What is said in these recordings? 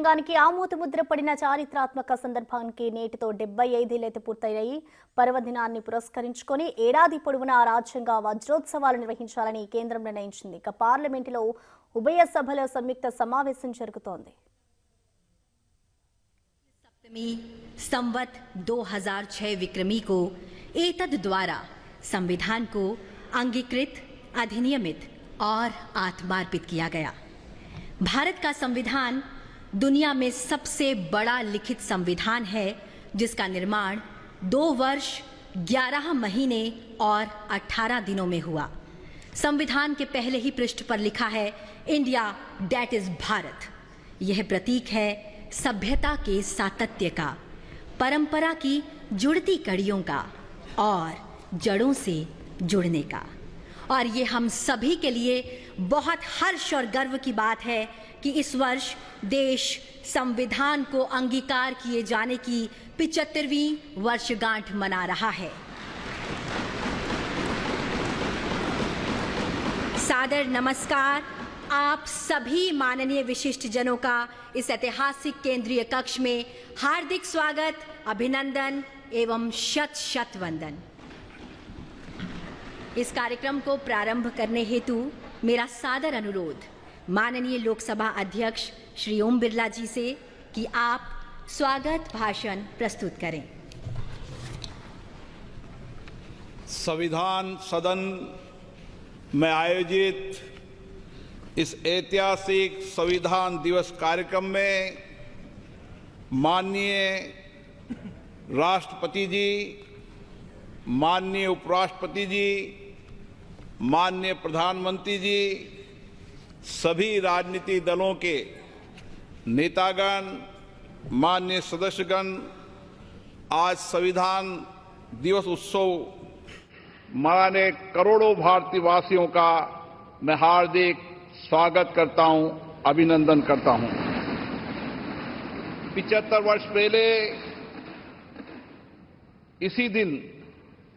రాజ్యాంగానికి ఆమోదముద్ర పడిన చారిత్రాత్మక సందర్భానికి నేటితో 75 ఏళ్లు పూర్తయ్యాయి. పర్వదినాన్ని పురస్కరించుకొని ఏడాది పొడవునా రాజ్యాంగ వజ్రోత్సవాలు నిర్వహించాలని కేంద్రం నిర్ణయించింది. ఇక పార్లమెంటులో ఉభయ సభల సంయుక్త సమావేశం జరుగుతోంది. सप्तमी संवत 2006 विक्रमी को एतद द्वारा संविधान को अंगीकृत, अधिनियमित और आत्मार्पित किया गया। भारत का संविधान दुनिया में सबसे बड़ा लिखित संविधान है, जिसका निर्माण 2 वर्ष 11 महीने और 18 दिनों में हुआ। संविधान के पहले ही पृष्ठ पर लिखा है, इंडिया दैट इज भारत। यह प्रतीक है सभ्यता के सातत्य का, परंपरा की जुड़ती कड़ियों का और जड़ों से जुड़ने का। और ये हम सभी के लिए बहुत हर्ष और गर्व की बात है कि इस वर्ष देश संविधान को अंगीकार किए जाने की 75वीं वर्षगांठ मना रहा है। सादर नमस्कार आप सभी माननीय विशिष्ट जनों का इस ऐतिहासिक केंद्रीय कक्ष में हार्दिक स्वागत, अभिनंदन एवं शत शत वंदन। इस कार्यक्रम को प्रारंभ करने हेतु मेरा सादर अनुरोध माननीय लोकसभा अध्यक्ष श्री ओम बिरला जी से कि आप स्वागत भाषण प्रस्तुत करें। संविधान सदन में आयोजित इस ऐतिहासिक संविधान दिवस कार्यक्रम में माननीय राष्ट्रपति जी, माननीय उपराष्ट्रपति जी, माननीय प्रधानमंत्री जी, सभी राजनीतिक दलों के नेतागण, माननीय सदस्यगण, आज संविधान दिवस उत्सव मनाने करोड़ों भारतीय वासियों का मैं हार्दिक स्वागत करता हूं, अभिनंदन करता हूं। 75 वर्ष पहले इसी दिन,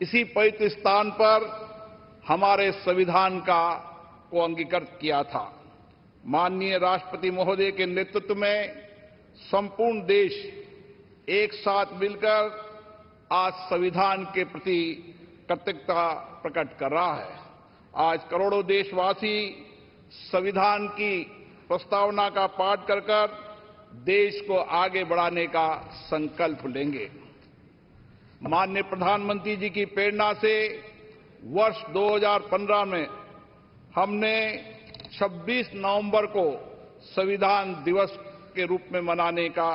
इसी पवित्र स्थान पर हमारे संविधान को अंगीकृत किया था। माननीय राष्ट्रपति महोदय के नेतृत्व में संपूर्ण देश एक साथ मिलकर आज संविधान के प्रति कृतज्ञता प्रकट कर रहा है। आज करोड़ों देशवासी संविधान की प्रस्तावना का पाठ कर देश को आगे बढ़ाने का संकल्प लेंगे। माननीय प्रधानमंत्री जी की प्रेरणा से वर्ष 2015 में हमने 26 नवंबर को संविधान दिवस के रूप में मनाने का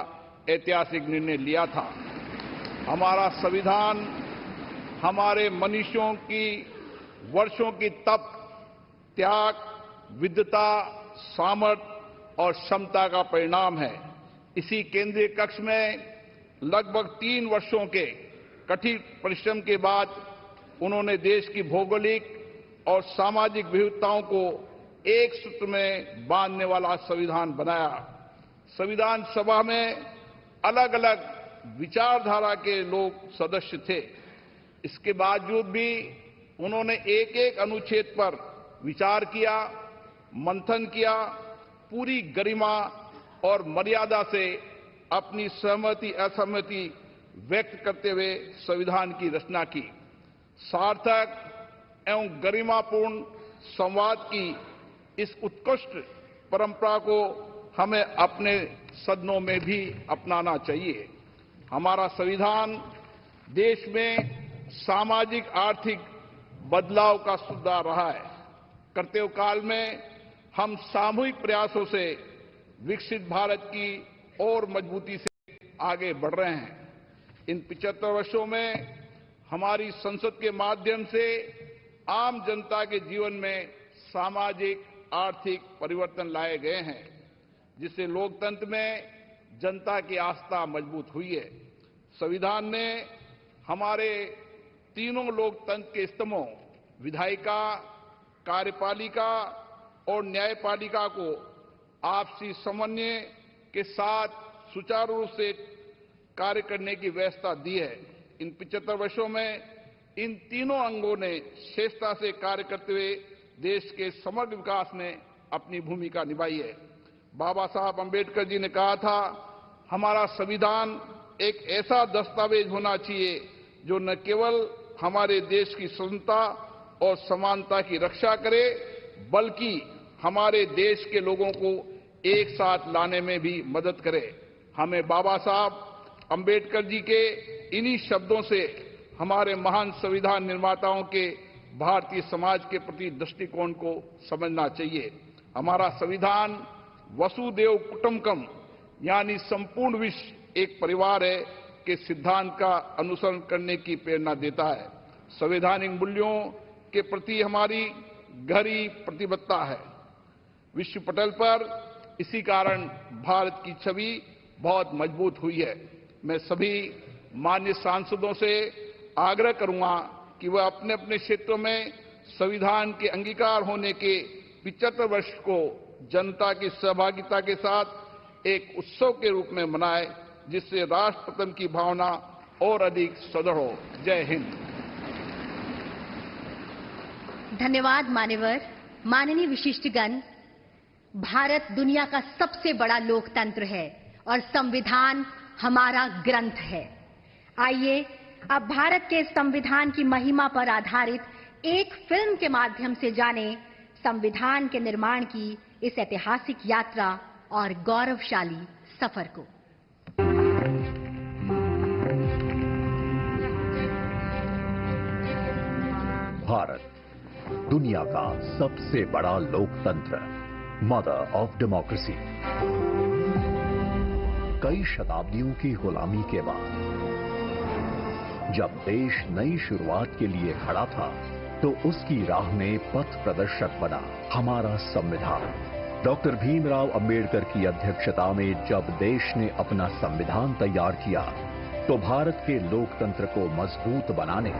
ऐतिहासिक निर्णय लिया था। हमारा संविधान हमारे मनुष्यों की वर्षों की तप, त्याग, विद्वता, सामर्थ्य और क्षमता का परिणाम है। इसी केंद्रीय कक्ष में लगभग 3 वर्षों के कठिन परिश्रम के बाद उन्होंने देश की भौगोलिक और सामाजिक विविधताओं को एक सूत्र में बांधने वाला संविधान बनाया। संविधान सभा में अलग अलग विचारधारा के लोग सदस्य थे। इसके बावजूद भी उन्होंने एक एक अनुच्छेद पर विचार किया, मंथन किया, पूरी गरिमा और मर्यादा से अपनी सहमति असहमति व्यक्त करते हुए संविधान की रचना की। सार्थक एवं गरिमापूर्ण संवाद की इस उत्कृष्ट परंपरा को हमें अपने सदनों में भी अपनाना चाहिए। हमारा संविधान देश में सामाजिक आर्थिक बदलाव का सुधार रहा है। कर्तव्य काल में हम सामूहिक प्रयासों से विकसित भारत की और मजबूती से आगे बढ़ रहे हैं। इन 75 वर्षों में हमारी संसद के माध्यम से आम जनता के जीवन में सामाजिक आर्थिक परिवर्तन लाए गए हैं, जिससे लोकतंत्र में जनता की आस्था मजबूत हुई है। संविधान ने हमारे तीनों लोकतंत्र के स्तंभों विधायिका, कार्यपालिका और न्यायपालिका को आपसी समन्वय के साथ सुचारू रूप से कार्य करने की व्यवस्था दी है। इन 75 वर्षों में इन तीनों अंगों ने श्रेष्ठता से कार्य करते हुए देश के समग्र विकास में अपनी भूमिका निभाई है। बाबा साहब अंबेडकर जी ने कहा था, हमारा संविधान एक ऐसा दस्तावेज होना चाहिए जो न केवल हमारे देश की स्वतंत्रता और समानता की रक्षा करे, बल्कि हमारे देश के लोगों को एक साथ लाने में भी मदद करे। हमें बाबा साहब अंबेडकर जी के इन्हीं शब्दों से हमारे महान संविधान निर्माताओं के भारतीय समाज के प्रति दृष्टिकोण को समझना चाहिए। हमारा संविधान वसुदेव कुटुंबकम यानी संपूर्ण विश्व एक परिवार है के सिद्धांत का अनुसरण करने की प्रेरणा देता है। संवैधानिक मूल्यों के प्रति हमारी गहरी प्रतिबद्धता है। विश्व पटल पर इसी कारण भारत की छवि बहुत मजबूत हुई है। मैं सभी माननीय सांसदों से आग्रह करूंगा कि वह अपने अपने क्षेत्रों में संविधान के अंगीकार होने के 75 वर्ष को जनता की सहभागिता के साथ एक उत्सव के रूप में मनाए, जिससे राष्ट्र प्रेम की भावना और अधिक सुदृढ़ हो। जय हिंद। धन्यवाद मान्यवर। माननीय विशिष्टगण, भारत दुनिया का सबसे बड़ा लोकतंत्र है और संविधान हमारा ग्रंथ है। आइए अब भारत के संविधान की महिमा पर आधारित एक फिल्म के माध्यम से जाने संविधान के निर्माण की इस ऐतिहासिक यात्रा और गौरवशाली सफर को। भारत दुनिया का सबसे बड़ा लोकतंत्र, मदर ऑफ डेमोक्रेसी। कई शताब्दियों की गुलामी के बाद जब देश नई शुरुआत के लिए खड़ा था, तो उसकी राह में पथ प्रदर्शक बना हमारा संविधान। डॉक्टर भीमराव अंबेडकर की अध्यक्षता में जब देश ने अपना संविधान तैयार किया, तो भारत के लोकतंत्र को मजबूत बनाने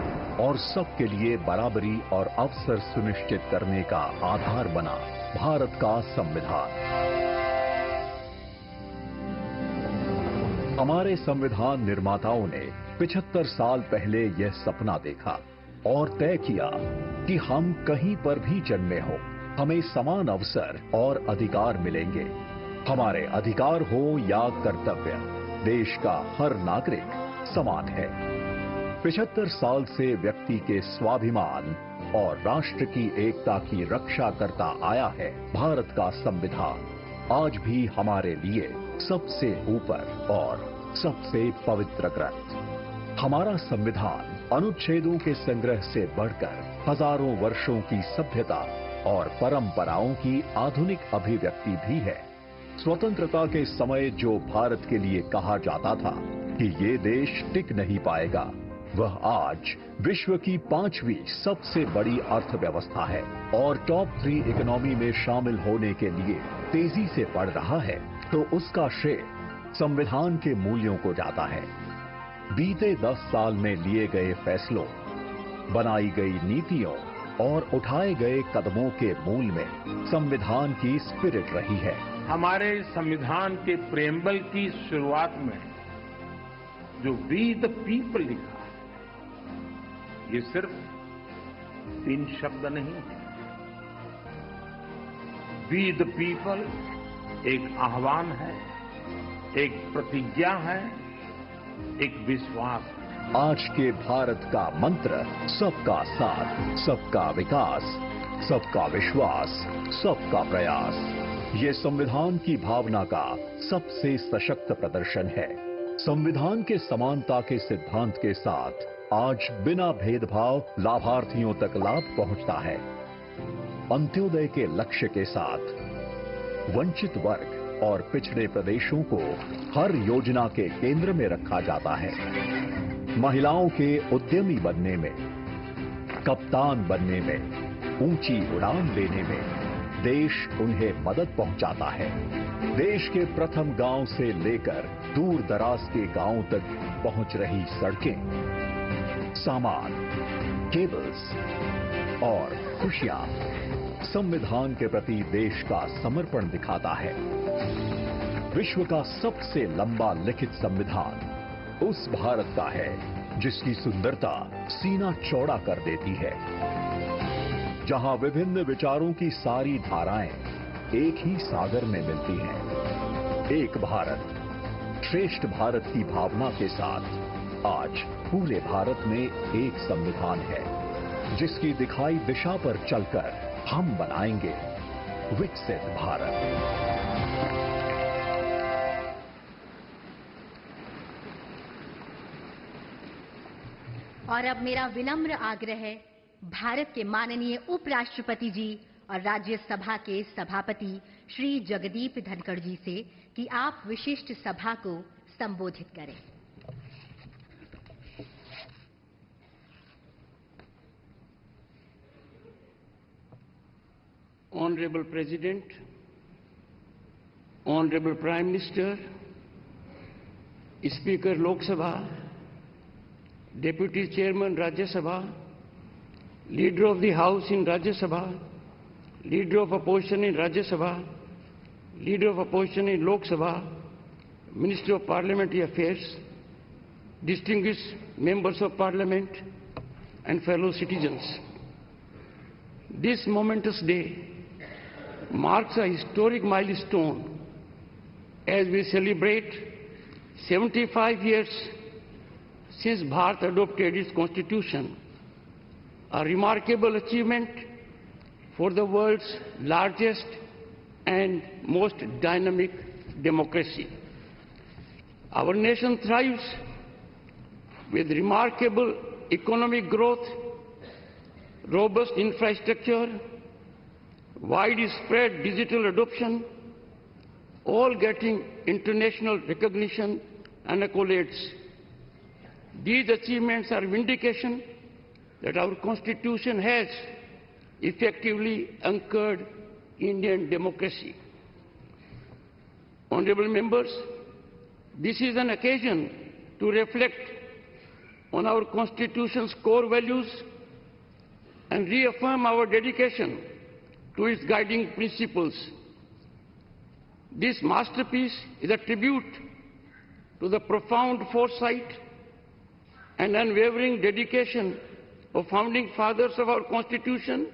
और सबके लिए बराबरी और अवसर सुनिश्चित करने का आधार बना भारत का संविधान। हमारे संविधान निर्माताओं ने 75 साल पहले यह सपना देखा और तय किया कि हम कहीं पर भी जन्मे हो, हमें समान अवसर और अधिकार मिलेंगे। हमारे अधिकार हो या कर्तव्य, देश का हर नागरिक समान है। 75 साल से व्यक्ति के स्वाभिमान और राष्ट्र की एकता की रक्षा करता आया है भारत का संविधान। आज भी हमारे लिए सबसे ऊपर और सबसे पवित्र ग्रंथ। हमारा संविधान अनुच्छेदों के संग्रह से बढ़कर हजारों वर्षों की सभ्यता और परंपराओं की आधुनिक अभिव्यक्ति भी है। स्वतंत्रता के समय जो भारत के लिए कहा जाता था कि ये देश टिक नहीं पाएगा, वह आज विश्व की 5वीं सबसे बड़ी अर्थव्यवस्था है और टॉप 3 इकोनॉमी में शामिल होने के लिए तेजी से बढ़ रहा है, तो उसका श्रेय संविधान के मूल्यों को जाता है। बीते 10 साल में लिए गए फैसलों, बनाई गई नीतियों और उठाए गए कदमों के मूल में संविधान की स्पिरिट रही है। हमारे संविधान के प्रेम्बल की शुरुआत में जो वी द पीपल लिखा, ये सिर्फ 3 शब्द नहीं है। वी द पीपल एक आह्वान है, एक प्रतिज्ञा है, एक विश्वास है। आज के भारत का मंत्र सबका साथ, सबका विकास, सबका विश्वास, सबका प्रयास। ये संविधान की भावना का सबसे सशक्त प्रदर्शन है। संविधान के समानता के सिद्धांत के साथ आज बिना भेदभाव लाभार्थियों तक लाभ पहुंचता है। अंत्योदय के लक्ष्य के साथ वंचित वर्ग और पिछड़े प्रदेशों को हर योजना के केंद्र में रखा जाता है। महिलाओं के उद्यमी बनने में, कप्तान बनने में, ऊंची उड़ान लेने में देश उन्हें मदद पहुंचाता है। देश के प्रथम गांव से लेकर दूर दराज के गांवों तक पहुंच रही सड़कें, सामान, केबल्स और खुशियां संविधान के प्रति देश का समर्पण दिखाता है। विश्व का सबसे लंबा लिखित संविधान उस भारत का है जिसकी सुंदरता सीना चौड़ा कर देती है, जहां विभिन्न विचारों की सारी धाराएं एक ही सागर में मिलती हैं। एक भारत श्रेष्ठ भारत की भावना के साथ आज पूरे भारत में एक संविधान है, जिसकी दिखाई दिशा पर चलकर हम बनाएंगे विकसित भारत। और अब मेरा विनम्र आग्रह है भारत के माननीय उपराष्ट्रपति जी और राज्यसभा के सभापति श्री जगदीप धनखड़ जी से कि आप विशिष्ट सभा को संबोधित करें। Honorable President, Honorable Prime Minister, Speaker Lok Sabha, Deputy Chairman Rajya Sabha, Leader of the House in Rajya Sabha, Leader of Opposition in Rajya Sabha, Leader of Opposition in Lok Sabha, Minister of Parliamentary Affairs, distinguished members of Parliament and fellow citizens. This momentous day marks a historic milestone as we celebrate 75 years since Bharat adopted its constitution, a remarkable achievement for the world's largest and most dynamic democracy. Our nation thrives with remarkable economic growth, robust infrastructure, widespread digital adoption, all getting international recognition and accolades. These achievements are vindication that our Constitution has effectively anchored Indian democracy. Honorable members, this is an occasion to reflect on our Constitution's core values and reaffirm our dedication to its guiding principles. This masterpiece is a tribute to the profound foresight and unwavering dedication of founding fathers of our Constitution,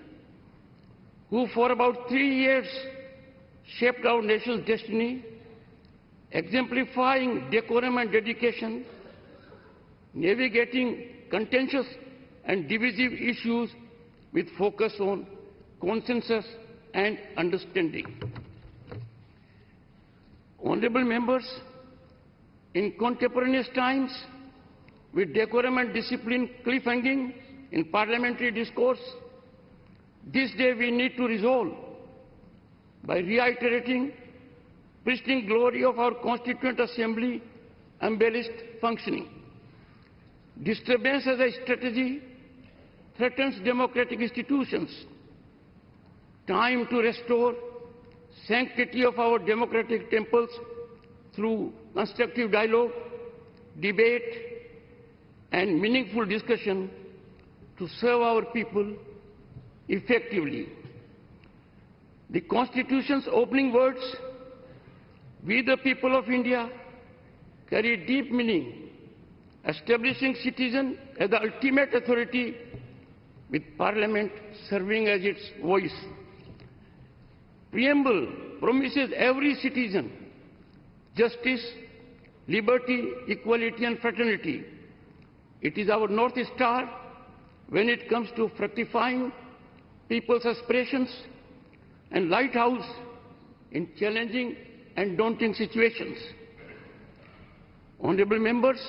who for about 3 years shaped our nation's destiny, exemplifying decorum and dedication, navigating contentious and divisive issues with focus on consensus and understanding. Honorable members, in contemporaneous times, with decorum and discipline cliffhanging in parliamentary discourse, this day we need to resolve by reiterating pristine glory of our Constituent Assembly embellished functioning. Disturbance as a strategy threatens democratic institutions. Time to restore sanctity of our democratic temples through constructive dialogue, debate, and meaningful discussion to serve our people effectively. The Constitution's opening words, "We the people of India," carry deep meaning, establishing citizen as the ultimate authority, with Parliament serving as its voice. Preamble promises every citizen justice, liberty, equality, and fraternity. It is our North Star when it comes to fructifying people's aspirations and lighthouse in challenging and daunting situations. Honorable members,